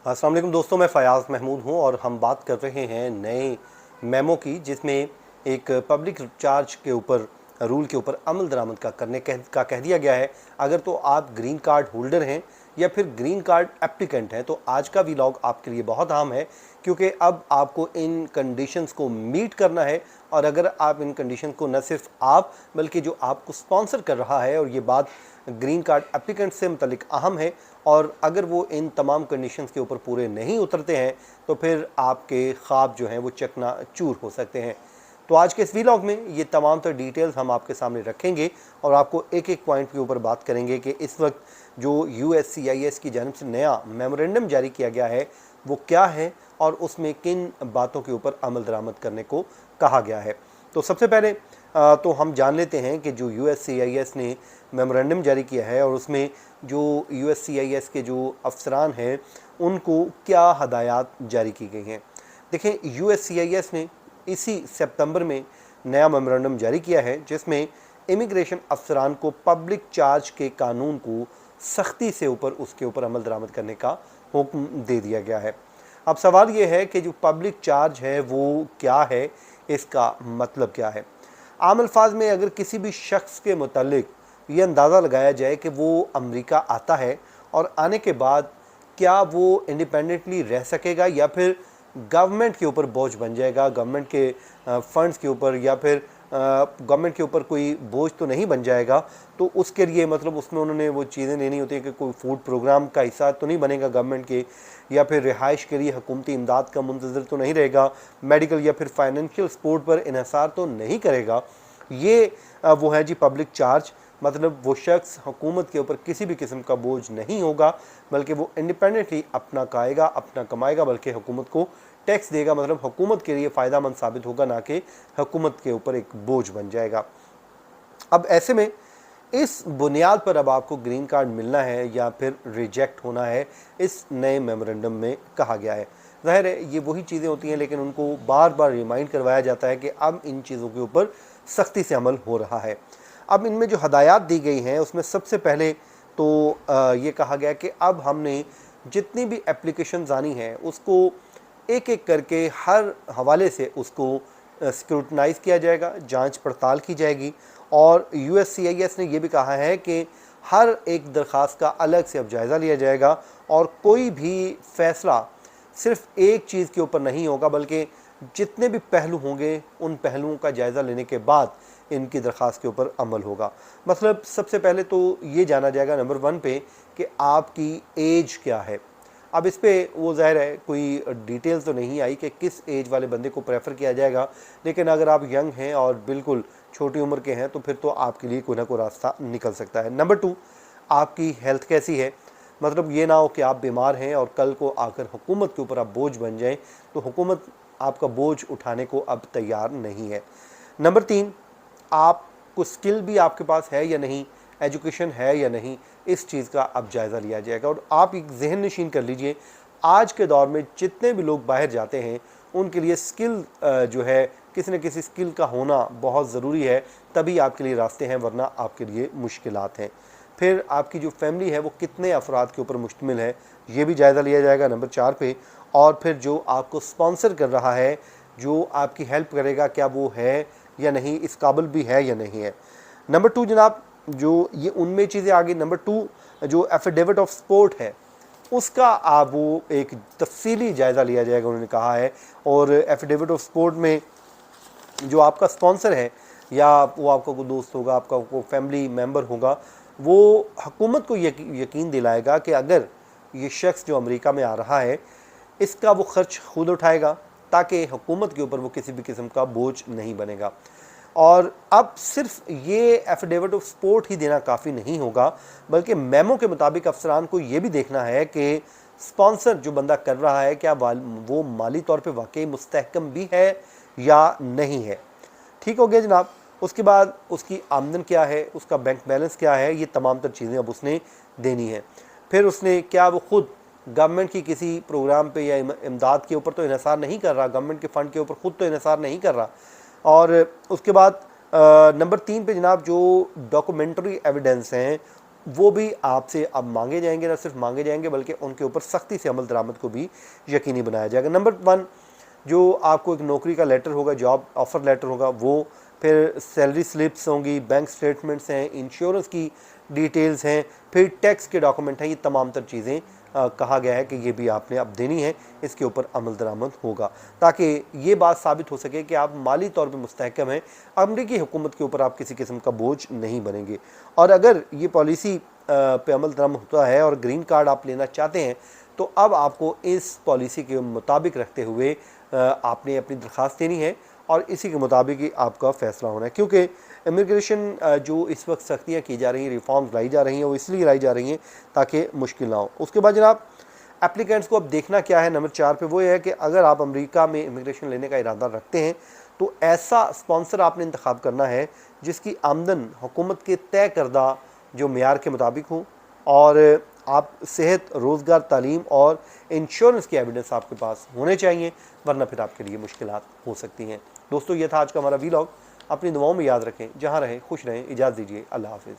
अस्सलाम वालेकुम दोस्तों, मैं फ़याज़ महमूद हूँ और हम बात कर रहे हैं नए मेमो की, जिसमें एक पब्लिक चार्ज के ऊपर रूल के ऊपर अमल दरामद का कह दिया गया है। अगर तो आप ग्रीन कार्ड होल्डर हैं या फिर ग्रीन कार्ड एप्लीकेंट हैं तो आज का व्लॉग आपके लिए बहुत अहम है, क्योंकि अब आपको इन कंडीशंस को मीट करना है। और अगर आप इन कंडीशन को न सिर्फ आप बल्कि जो आपको स्पॉन्सर कर रहा है, और ये बात ग्रीन कार्ड एप्लीकेंट से मुतलिक अहम है, और अगर वो इन तमाम कंडीशंस के ऊपर पूरे नहीं उतरते हैं तो फिर आपके ख्वाब जो हैं वो चकनाचूर हो सकते हैं। तो आज के इस व्लॉग में ये तमाम तर डिटेल्स हम आपके सामने रखेंगे और आपको एक एक पॉइंट के ऊपर बात करेंगे कि इस वक्त जो USCIS की जानिब से नया मेमोरेंडम जारी किया गया है वो क्या है और उसमें किन बातों के ऊपर अमल दरामद करने को कहा गया है। तो सबसे पहले तो हम जान लेते हैं कि जो USCIS ने मेमोरेंडम जारी किया है और उसमें जो USCIS के जो अफसरान हैं उनको क्या हदायत जारी की गई हैं। देखें, USCIS ने इसी सितंबर में नया मेमोरेंडम जारी किया है जिसमें इमिग्रेशन अफसरान को पब्लिक चार्ज के कानून को सख्ती से उसके ऊपर अमल दरामद करने का हुक्म दे दिया गया है। अब सवाल ये है कि जो पब्लिक चार्ज है वो क्या है, इसका मतलब क्या है। आम अल्फाज में अगर किसी भी शख्स के मुतालिक ये अंदाज़ा लगाया जाए कि वो अमेरिका आता है और आने के बाद क्या वो इंडिपेंडेंटली रह सकेगा या फिर गवर्नमेंट के ऊपर बोझ बन जाएगा, गवर्नमेंट के फंड्स के ऊपर, या फिर गवर्नमेंट के ऊपर कोई बोझ तो नहीं बन जाएगा। तो उसके लिए मतलब उसमें उन्होंने वो चीज़ें लेनी होती हैं कि कोई फूड प्रोग्राम का हिस्सा तो नहीं बनेगा गवर्नमेंट के, या फिर रिहाइश के लिए हुकूमती इमदाद का मुंतज़िर तो नहीं रहेगा, मेडिकल या फिर फाइनेंशियल सपोर्ट पर इन्हिसार तो नहीं करेगा। ये वो है जी पब्लिक चार्ज। मतलब वो शख्स हुकूमत के ऊपर किसी भी किस्म का बोझ नहीं होगा, बल्कि वो इंडिपेंडेंटली अपना खाएगा, अपना कमाएगा, बल्कि हुकूमत को टैक्स देगा। मतलब हुकूमत के लिए फ़ायदा मंद साबित होगा, ना कि हुकूमत के ऊपर एक बोझ बन जाएगा। अब ऐसे में इस बुनियाद पर अब आपको ग्रीन कार्ड मिलना है या फिर रिजेक्ट होना है, इस नए मेमोरेंडम में कहा गया है। ज़ाहिर है ये वही चीज़ें होती हैं, लेकिन उनको बार बार रिमाइंड करवाया जाता है कि अब इन चीज़ों के ऊपर सख्ती से अमल हो रहा है। अब इनमें जो हदायत दी गई हैं उसमें सबसे पहले तो ये कहा गया कि अब हमने जितनी भी एप्लीकेशंस आनी हैं उसको एक एक करके हर हवाले से उसको स्क्रूटनाइज़ किया जाएगा, जांच पड़ताल की जाएगी। और USCIS ने यह भी कहा है कि हर एक दरख्वास्त का अलग से अब जायज़ा लिया जाएगा और कोई भी फ़ैसला सिर्फ एक चीज़ के ऊपर नहीं होगा, बल्कि जितने भी पहलू होंगे उन पहलुओं का जायज़ा लेने के बाद इनकी दरख्वास्त के ऊपर अमल होगा। मतलब सबसे पहले तो ये जाना जाएगा नंबर 1 पे कि आपकी एज क्या है। अब इस पे वो ज़ाहिर है कोई डिटेल्स तो नहीं आई कि किस एज वाले बंदे को प्रेफर किया जाएगा, लेकिन अगर आप यंग हैं और बिल्कुल छोटी उम्र के हैं तो फिर तो आपके लिए कोई ना कोई रास्ता निकल सकता है। नंबर 2, आपकी हेल्थ कैसी है। मतलब ये ना हो कि आप बीमार हैं और कल को आकर हुकूमत के ऊपर आप बोझ बन जाएं, तो हुकूमत आपका बोझ उठाने को अब तैयार नहीं है। नंबर 3, आपको स्किल भी आपके पास है या नहीं, एजुकेशन है या नहीं, इस चीज़ का अब जायज़ा लिया जाएगा। और आप एक जहन नशीन कर लीजिए, आज के दौर में जितने भी लोग बाहर जाते हैं उनके लिए स्किल जो है किसी न किसी स्किल का होना बहुत ज़रूरी है, तभी आपके लिए रास्ते हैं, वरना आपके लिए मुश्किलात हैं। फिर आपकी जो फैमिली है वो कितने अफराद के ऊपर मुश्तमिल है, ये भी जायज़ा लिया जाएगा नंबर 4 पे। और फिर जो आपको स्पॉन्सर कर रहा है, जो आपकी हेल्प करेगा, क्या वो है या नहीं, इस काबिल भी है या नहीं है। नंबर 2 जनाब, जो ये उनमें चीज़ें आ गई। नंबर 2 जो एफिडेविट ऑफ सपोर्ट है उसका आप वो एक तफसीली जायज़ा लिया जाएगा, उन्होंने कहा है। और एफिडेविट ऑफ सपोर्ट में जो आपका स्पॉन्सर है, या वो आपका कोई दोस्त होगा, आपका कोई फैमिली मेम्बर होगा, वो हुकूमत को यकीन दिलाएगा कि अगर ये शख्स जो अमेरिका में आ रहा है इसका वो ख़र्च खुद उठाएगा, ताकि हुकूमत के ऊपर वो किसी भी किस्म का बोझ नहीं बनेगा। और अब सिर्फ ये एफिडेविट ऑफ सपोर्ट ही देना काफ़ी नहीं होगा, बल्कि मेमो के मुताबिक अफसरान को ये भी देखना है कि स्पॉन्सर जो बंदा कर रहा है क्या वो माली तौर पे वाकई मुस्तहकम भी है या नहीं है। ठीक हो गया जनाब। उसके बाद उसकी आमदन क्या है, उसका बैंक बैलेंस क्या है, ये तमाम तर चीज़ें अब उसने देनी है। फिर उसने क्या वो ख़ुद गवर्नमेंट की किसी प्रोग्राम पे या इमदाद के ऊपर तो इन्हिसार नहीं कर रहा, गवर्नमेंट के फ़ंड के ऊपर ख़ुद तो इन्हिसार नहीं कर रहा। और उसके बाद नंबर 3 पे जनाब जो डॉक्यूमेंट्री एविडेंस हैं वो भी आपसे अब मांगे जाएंगे, न सिर्फ मांगे जाएंगे बल्कि उनके ऊपर सख्ती से अमल दरामद को भी यकीनी बनाया जाएगा। नंबर 1, जो आपको एक नौकरी का लेटर होगा, जॉब ऑफ़र लेटर होगा, वो फिर सैलरी स्लिप्स होंगी, बैंक स्टेटमेंट्स हैं, इंश्योरेंस की डिटेल्स हैं, फिर टैक्स के डॉक्यूमेंट हैं, ये तमाम तर चीज़ें कहा गया है कि ये भी आपने अब देनी है, इसके ऊपर अमल दरामद होगा, ताकि ये बात साबित हो सके कि आप माली तौर पे मुस्तहकम हैं, अमरीकी हुकूमत के ऊपर आप किसी किस्म का बोझ नहीं बनेंगे। और अगर ये पॉलिसी पे अमल दरामद होता है और ग्रीन कार्ड आप लेना चाहते हैं, तो अब आपको इस पॉलिसी के मुताबिक रखते हुए आपने अपनी दरख्वास्त देनी है और इसी के मुताबिक ही आपका फ़ैसला होना है, क्योंकि इमिग्रेशन जो इस वक्त सख्तियाँ की जा रही हैं, रिफॉर्म्स लाई जा रही हैं, वो इसलिए लाई जा रही हैं ताकि मुश्किल ना हो। उसके बाद जनाब एप्लीकेंट्स को अब देखना क्या है, नंबर 4 पे वो ये है कि अगर आप अमेरिका में इमिग्रेशन लेने का इरादा रखते हैं तो ऐसा स्पॉन्सर आपने इंतखाब करना है जिसकी आमदन हुकूमत के तय करदा जो मेयार के मुताबिक हो, और आप सेहत, रोज़गार, तालीम और इंश्योरेंस के एविडेंस आपके पास होने चाहिए, वरना फिर आपके लिए मुश्किलात हो सकती हैं। दोस्तों, ये था आज का हमारा वीलॉग। अपनी दुआओं में याद रखें, जहाँ रहें खुश रहें। इजाज़त दीजिए, अल्लाह हाफ़िज़।